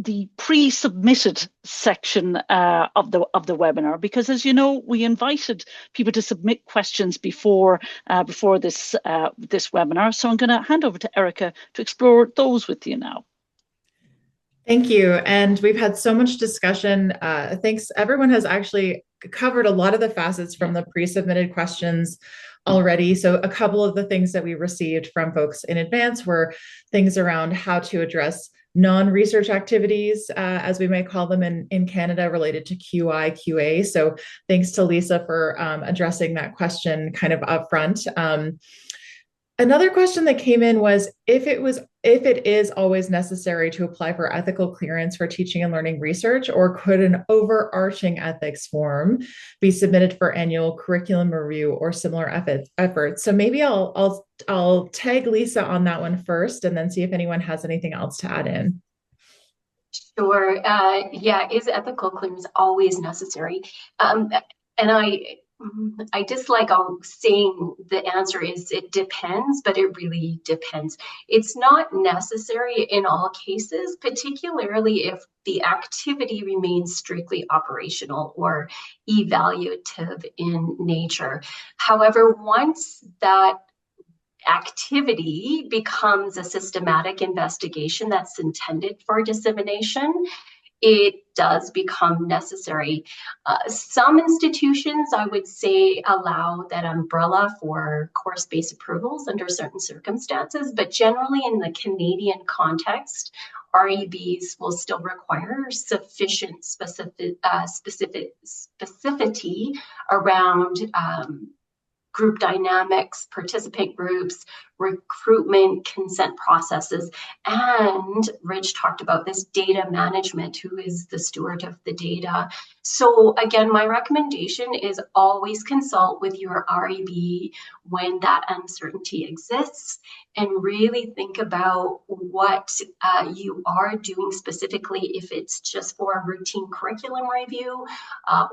Speaker 1: the pre-submitted section of the webinar, because, as you know, we invited people to submit questions before this webinar. So I'm going to hand over to Erica to explore those with you now.
Speaker 5: Thank you. And we've had so much discussion. Thanks. Everyone has actually covered a lot of the facets from the pre-submitted questions already. So a couple of the things that we received from folks in advance were things around how to address non-research activities, as we might call them in Canada, related to QI, QA. So thanks to Lisa for addressing that question kind of upfront. Another question that came in was if it is always necessary to apply for ethical clearance for teaching and learning research, or could an overarching ethics form be submitted for annual curriculum review or similar efforts? So maybe I'll tag Lisa on that one first, and then see if anyone has anything else to add in.
Speaker 2: Sure. Yeah, is ethical clearance always necessary? And I dislike saying the answer is it depends, but it really depends. It's not necessary in all cases, particularly if the activity remains strictly operational or evaluative in nature. However, once that activity becomes a systematic investigation that's intended for dissemination, it does become necessary. Some institutions, I would say, allow that umbrella for course-based approvals under certain circumstances, but generally in the Canadian context, REBs will still require sufficient specificity around group dynamics, participant groups, recruitment, consent processes, and Rich talked about this data management, who is the steward of the data. So again, my recommendation is always consult with your REB when that uncertainty exists, and really think about what you are doing specifically, if it's just for a routine curriculum review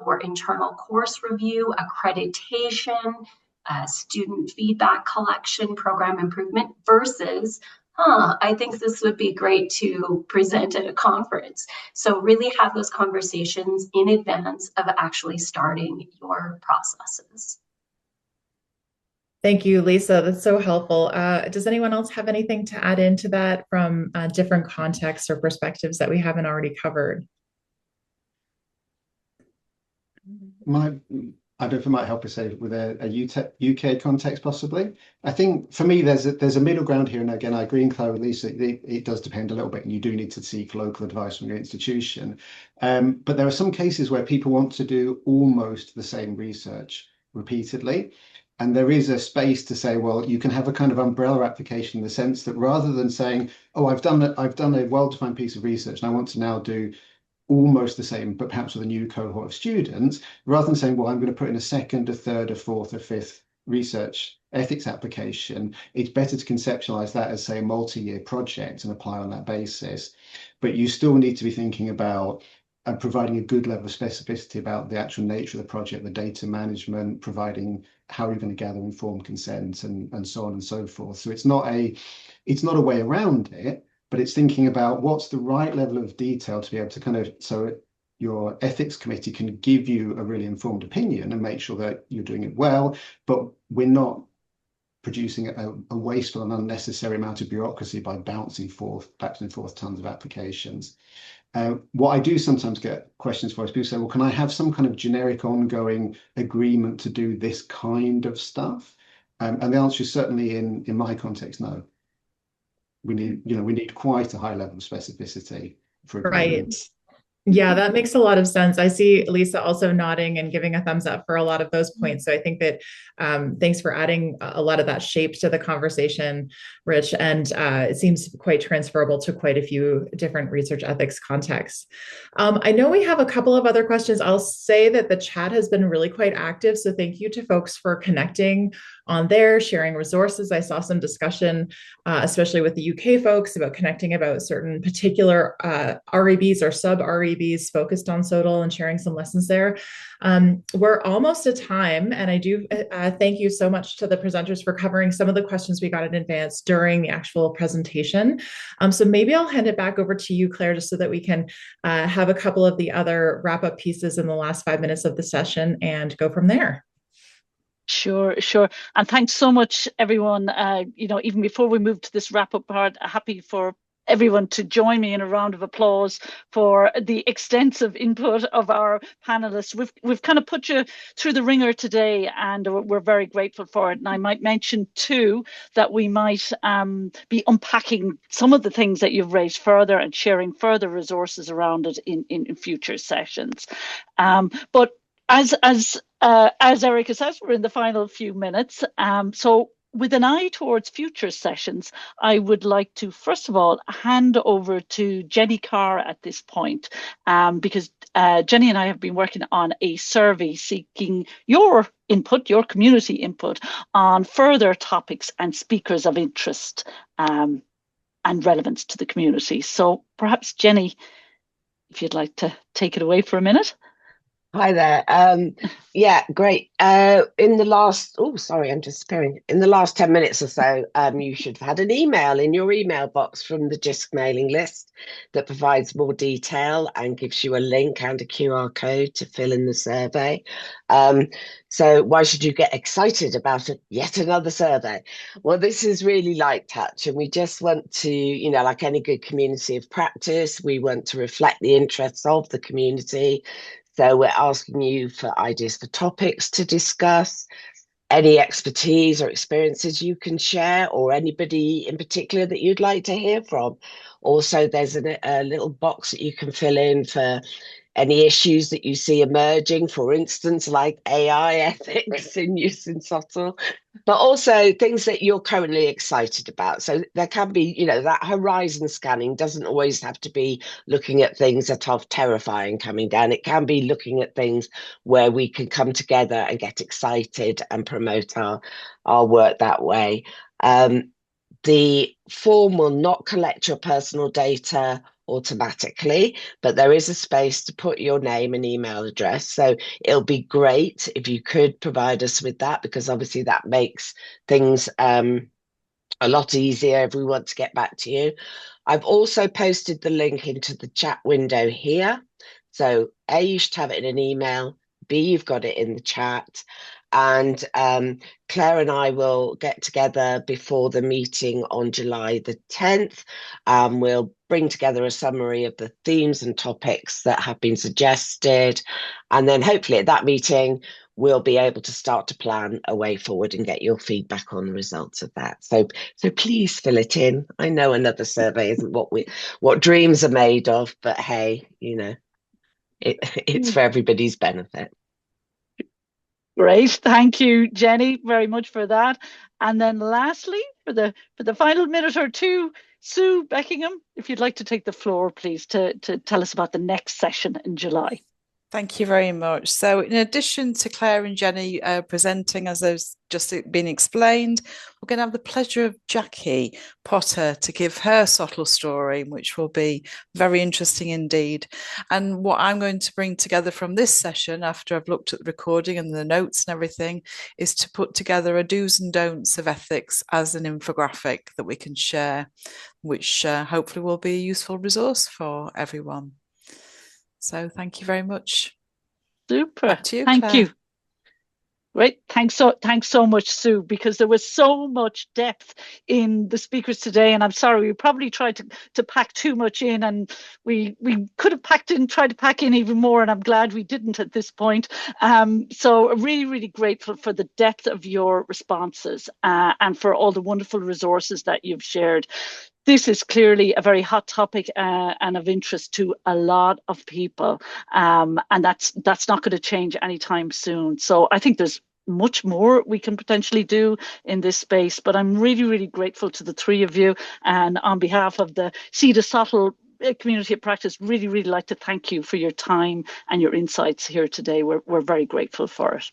Speaker 2: or internal course review, accreditation, student feedback collection, program improvement, versus, I think this would be great to present at a conference. So really have those conversations in advance of actually starting your processes.
Speaker 5: Thank you, Lisa. That's so helpful. Does anyone else have anything to add into that from different contexts or perspectives that we haven't already covered?
Speaker 3: I don't know if it might help us say with a UK context, possibly. I think for me, there's a middle ground here. And again, I agree with Claire and Lisa, it does depend a little bit, and you do need to seek local advice from your institution. But there are some cases where people want to do almost the same research repeatedly. And there is a space to say, well, you can have a kind of umbrella application in the sense that rather than saying, oh, I've done a well-defined piece of research and I want to now do almost the same, but perhaps with a new cohort of students, rather than saying, well, I'm going to put in a second, a third, a fourth, a fifth research ethics application, it's better to conceptualize that as, say, a multi-year project and apply on that basis. But you still need to be thinking about providing a good level of specificity about the actual nature of the project, the data management, providing how you're going to gather informed consent, and so on and so forth. So it's not a way around it, but it's thinking about what's the right level of detail to be able to kind of, so your ethics committee can give you a really informed opinion and make sure that you're doing it well, but we're not producing a wasteful and unnecessary amount of bureaucracy by bouncing back and forth tons of applications. What I do sometimes get questions for is people say, well, can I have some kind of generic ongoing agreement to do this kind of stuff? And the answer is certainly in my context, no. We need quite a high level of specificity for agreement.
Speaker 5: Right. Yeah, that makes a lot of sense. I see Lisa also nodding and giving a thumbs up for a lot of those points. So I think that thanks for adding a lot of that shape to the conversation, Rich. And it seems quite transferable to quite a few different research ethics contexts. I know we have a couple of other questions. I'll say that the chat has been really quite active. So thank you to folks for connecting on there, sharing resources. I saw some discussion, especially with the UK folks, about connecting about certain particular REBs or sub-REBs focused on SoTL and sharing some lessons there. We're almost at time, and I do thank you so much to the presenters for covering some of the questions we got in advance during the actual presentation. So maybe I'll hand it back over to you, Claire, just so that we can have a couple of the other wrap-up pieces in the last 5 minutes of the session and go from there.
Speaker 1: Sure. And thanks so much, everyone. Even before we move to this wrap-up part, happy for everyone to join me in a round of applause for the extensive input of our panelists. We've kind of put you through the ringer today, and we're very grateful for it. And I might mention too that we might be unpacking some of the things that you've raised further and sharing further resources around it in future sessions. But as Erica says, we're in the final few minutes. So with an eye towards future sessions, I would like to, first of all, hand over to Jenny Carr at this point, because Jenny and I have been working on a survey seeking your input, your community input, on further topics and speakers of interest and relevance to the community. So perhaps, Jenny, if you'd like to take it away for a minute.
Speaker 6: Hi there. Yeah, great. In the last, I'm disappearing. In the last 10 minutes or so, you should have had an email in your email box from the JISC mailing list that provides more detail and gives you a link and a QR code to fill in the survey. So why should you get excited about yet another survey? Well, this is really light touch, and we just want to, like any good community of practice, we want to reflect the interests of the community. So we're asking you for ideas for topics to discuss, any expertise or experiences you can share, or anybody in particular that you'd like to hear from. Also, there's a little box that you can fill in for any issues that you see emerging, for instance, like AI ethics in use in SoTL, but also things that you're currently excited about. So there can be, that horizon scanning doesn't always have to be looking at things that are terrifying coming down. It can be looking at things where we can come together and get excited and promote our work that way. The form will not collect your personal data automatically, but there is a space to put your name and email address. So it'll be great if you could provide us with that, because obviously that makes things a lot easier if we want to get back to you. I've also posted the link into the chat window here. So A, you should have it in an email. B, you've got it in the chat. And Claire and I will get together before the meeting on July the 10th. We'll bring together a summary of the themes and topics that have been suggested. And then hopefully at that meeting, we'll be able to start to plan a way forward and get your feedback on the results of that. So please fill it in. I know another survey isn't what dreams are made of, but hey, it's for everybody's benefit.
Speaker 1: Great. Thank you, Jenny, very much for that. And then lastly, for the final minute or two, Sue Beckingham, if you'd like to take the floor, please, to tell us about the next session in July.
Speaker 7: Thank you very much. So in addition to Claire and Jenny presenting, as has just been explained, we're going to have the pleasure of Jackie Potter to give her SoTL story, which will be very interesting indeed. And what I'm going to bring together from this session, after I've looked at the recording and the notes and everything, is to put together a do's and don'ts of ethics as an infographic that we can share, which hopefully will be a useful resource for everyone. So thank you very much.
Speaker 1: Super.
Speaker 7: Back to you,
Speaker 1: Thank
Speaker 7: Claire.
Speaker 1: you. Great. Thanks so much, Sue, because there was so much depth in the speakers today. And I'm sorry, we probably tried to pack too much in, and we could have tried to pack in even more. And I'm glad we didn't at this point. So really, really grateful for the depth of your responses and for all the wonderful resources that you've shared. This is clearly a very hot topic and of interest to a lot of people, and that's not going to change anytime soon. So I think there's much more we can potentially do in this space, but I'm really, really grateful to the three of you, and on behalf of the SEDA SoTL community of practice, really, really like to thank you for your time and your insights here today. We're very grateful for it.